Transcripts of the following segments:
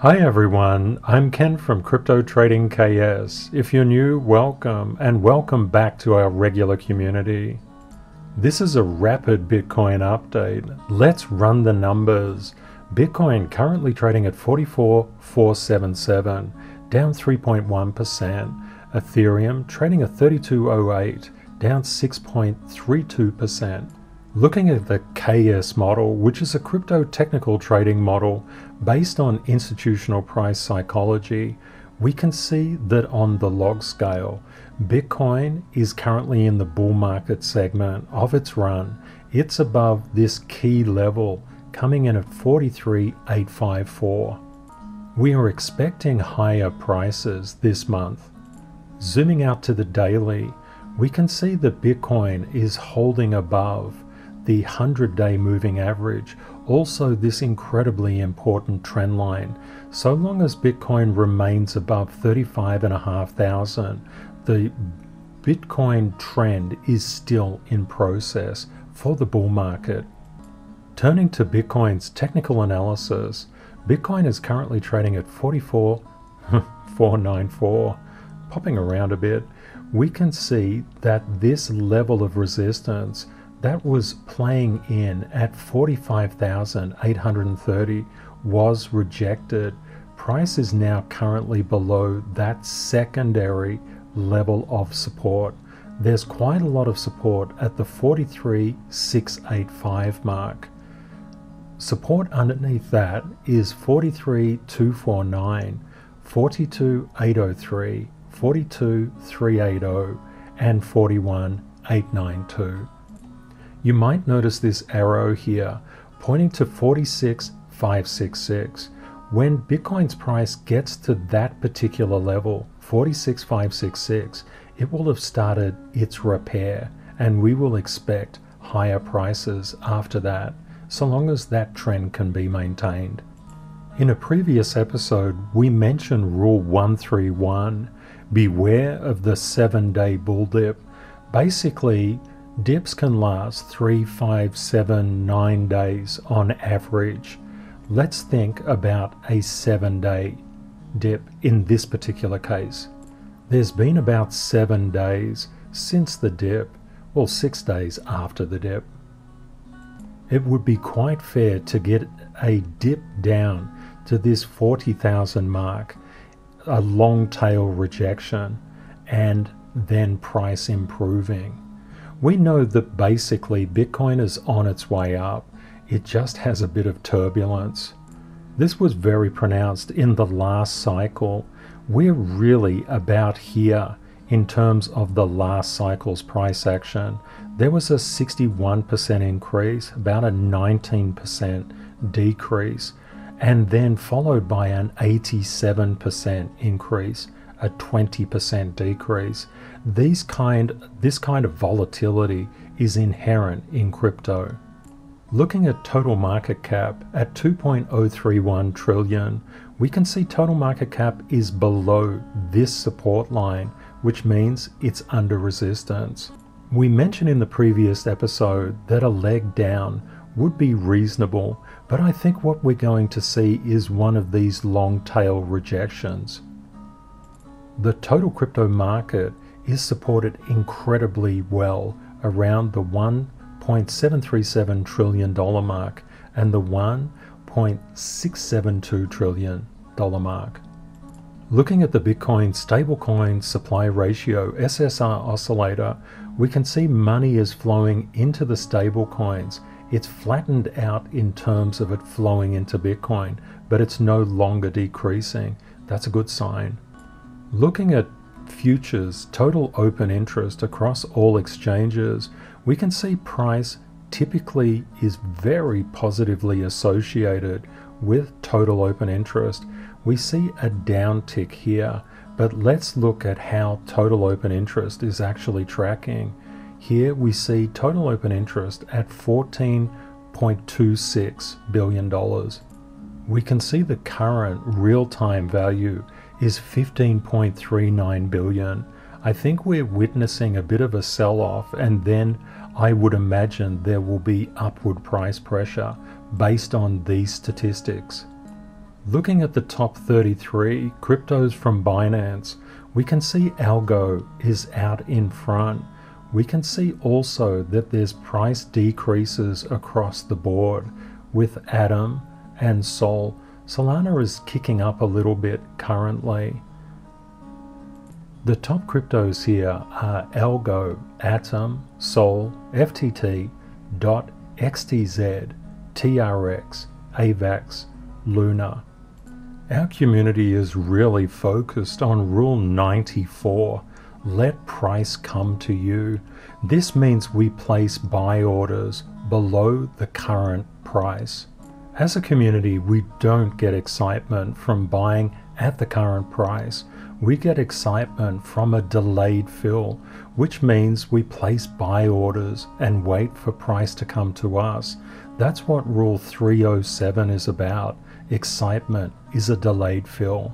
Hi everyone, I'm Ken from Crypto Trading KS. If you're new, welcome, and welcome back to our regular community. This is a rapid Bitcoin update. Let's run the numbers. Bitcoin currently trading at 44,477, down 3.1%. Ethereum trading at 3208, down 6.32%. Looking at the KSModel, which is a crypto technical trading model based on institutional price psychology, we can see that on the log scale, Bitcoin is currently in the bull market segment of its run. It's above this key level, coming in at 43,854. We are expecting higher prices this month. Zooming out to the daily, we can see that Bitcoin is holding above the 100-day moving average, also this incredibly important trend line. So long as Bitcoin remains above 35,500, the Bitcoin trend is still in process for the bull market. Turning to Bitcoin's technical analysis, Bitcoin is currently trading at 44,494, popping around a bit. We can see that this level of resistance that was playing in at 45,830 was rejected. Price is now currently below that secondary level of support. There's quite a lot of support at the 43,685 mark. Support underneath that is 43,249, 42,803, 42,380, and 41,892. You might notice this arrow here pointing to 46,566. When Bitcoin's price gets to that particular level, 46,566, it will have started its repair, and we will expect higher prices after that, so long as that trend can be maintained. In a previous episode, we mentioned Rule 131, beware of the 7-day bull dip. Basically, dips can last 3, 5, 7, 9 days on average. Let's think about a 7-day dip in this particular case. There's been about 7 days since the dip, well, 6 days after the dip. It would be quite fair to get a dip down to this 40,000 mark, a long tail rejection, and then price improving. We know that basically Bitcoin is on its way up. It just has a bit of turbulence. This was very pronounced in the last cycle. We're really about here in terms of the last cycle's price action. There was a 61% increase, about a 19% decrease, and then followed by an 87% increase, a 20% decrease. This kind of volatility is inherent in crypto. Looking at total market cap at 2.031 trillion, we can see total market cap is below this support line, which means it's under resistance. We mentioned in the previous episode that a leg down would be reasonable, but I think what we're going to see is one of these long tail rejections. The total crypto market is supported incredibly well around the $1.737 trillion mark and the $1.672 trillion mark. Looking at the Bitcoin stablecoin supply ratio SSR oscillator, we can see money is flowing into the stablecoins. It's flattened out in terms of it flowing into Bitcoin, but it's no longer decreasing. That's a good sign. Looking at futures total open interest across all exchanges, we can see price typically is very positively associated with total open interest. We see a downtick here, but let's look at how total open interest is actually tracking. Here we see total open interest at $14.26 billion. We can see the current real-time value is 15.39 billion. I think we're witnessing a bit of a sell-off, and then I would imagine there will be upward price pressure based on these statistics. Looking at the top 33 cryptos from Binance, we can see Algo is out in front. We can see also that there's price decreases across the board with Atom and Sol. Solana is kicking up a little bit currently. The top cryptos here are Algo, Atom, Sol, FTT, DOT, XTZ, TRX, AVAX, Luna. Our community is really focused on Rule 94. Let price come to you. This means we place buy orders below the current price. As a community, we don't get excitement from buying at the current price. We get excitement from a delayed fill, which means we place buy orders and wait for price to come to us. That's what Rule 307 is about. Excitement is a delayed fill.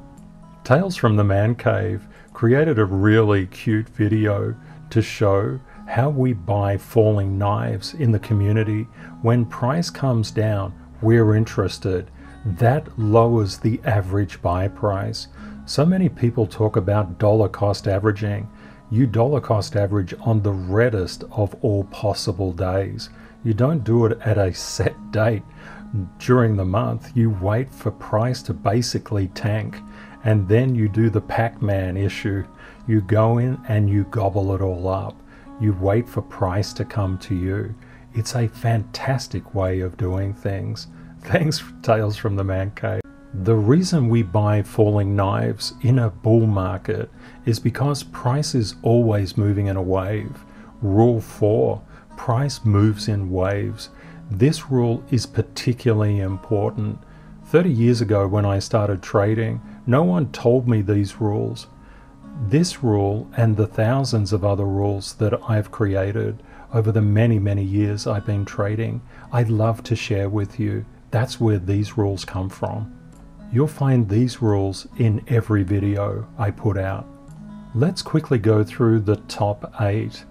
Tales from the Man Cave created a really cute video to show how we buy falling knives in the community. When price comes down, we're interested. That lowers the average buy price. So many people talk about dollar cost averaging. You dollar cost average on the reddest of all possible days. You don't do it at a set date during the month. You wait for price to basically tank, and then you do the Pac-Man issue. You go in and you gobble it all up. You wait for price to come to you. It's a fantastic way of doing things. Thanks, Tales from the Man Cave. The reason we buy falling knives in a bull market is because price is always moving in a wave. Rule 4, price moves in waves. This rule is particularly important. 30 years ago when I started trading, no one told me these rules. This rule and the thousands of other rules that I've created over the many years I've been trading, I'd love to share with you. That's where these rules come from. You'll find these rules in every video I put out. Let's quickly go through the top 8.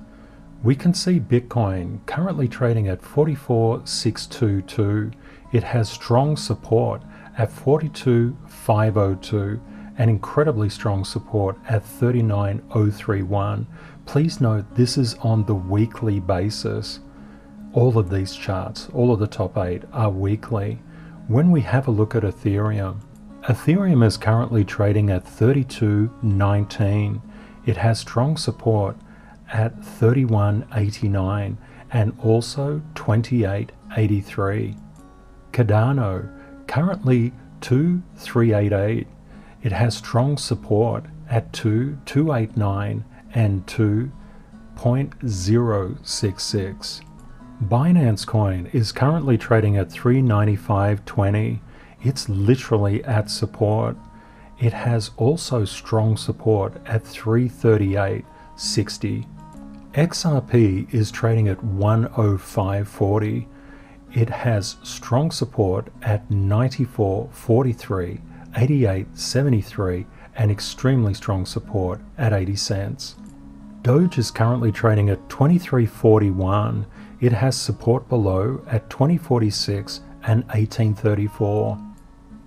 We can see Bitcoin currently trading at 44,622. It has strong support at 42,502 and incredibly strong support at 39,031. Please note this is on the weekly basis. All of these charts, all of the top 8 are weekly. When we have a look at Ethereum, Ethereum is currently trading at 32.19. It has strong support at 31.89 and also 28.83. Cardano currently 2.388. It has strong support at 2.289 and 2.066. Binance Coin is currently trading at 395.20. It's literally at support. It has also strong support at 338.60. XRP is trading at 105.40. It has strong support at 94.43, 88.73, and extremely strong support at 80 cents. Doge is currently trading at 23.41. It has support below at 20.46 and 18.34.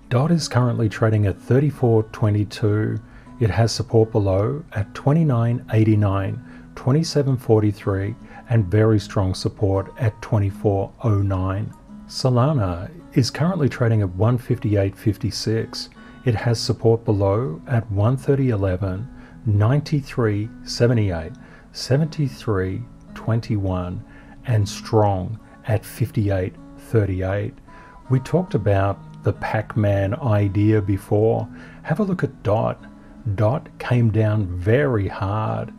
DOT is currently trading at 34.22. It has support below at 29.89, 27.43, and very strong support at 24.09. Solana is currently trading at 158.56. It has support below at 130.11, 93.78, 73.21, and strong at 58.38. We talked about the Pac-Man idea before. Have a look at DOT. DOT came down very hard.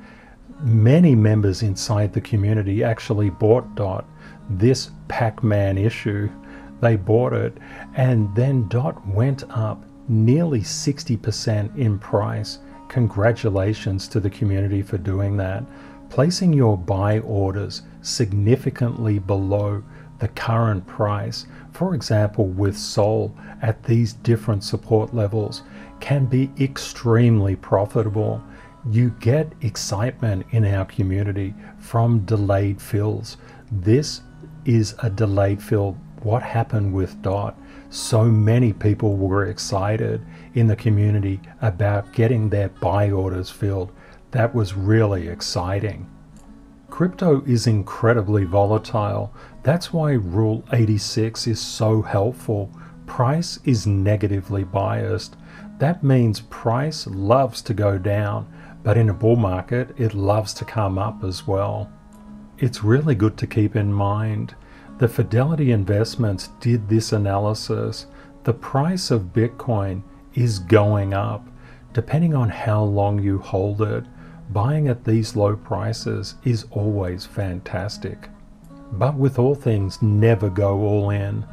Many members inside the community actually bought DOT. This Pac-Man issue, they bought it, and then DOT went up nearly 60% in price. Congratulations to the community for doing that. Placing your buy orders significantly below the current price, for example with Sol at these different support levels, can be extremely profitable. You get excitement in our community from delayed fills. This is a delayed fill. What happened with DOT? So many people were excited in the community about getting their buy orders filled. That was really exciting. Crypto is incredibly volatile. That's why Rule 86 is so helpful. Price is negatively biased. That means price loves to go down, but in a bull market, it loves to come up as well. It's really good to keep in mind. The Fidelity Investments did this analysis. The price of Bitcoin is going up. Depending on how long you hold it, buying at these low prices is always fantastic. But with all things, never go all in.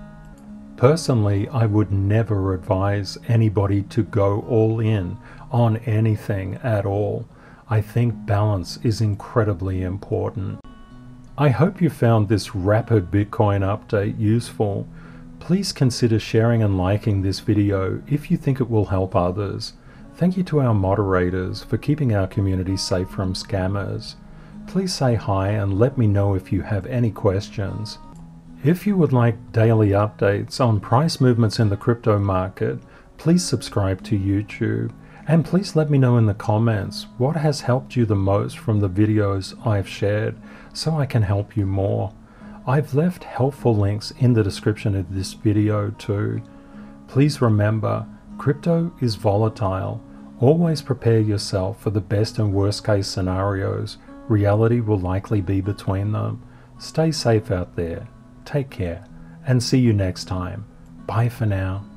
Personally, I would never advise anybody to go all in on anything at all. I think balance is incredibly important. I hope you found this rapid Bitcoin update useful. Please consider sharing and liking this video if you think it will help others. Thank you to our moderators for keeping our community safe from scammers. Please say hi and let me know if you have any questions. If you would like daily updates on price movements in the crypto market, please subscribe to YouTube. And please let me know in the comments what has helped you the most from the videos I've shared so I can help you more. I've left helpful links in the description of this video too. Please remember, crypto is volatile. Always prepare yourself for the best and worst case scenarios. Reality will likely be between them. Stay safe out there. Take care and see you next time. Bye for now.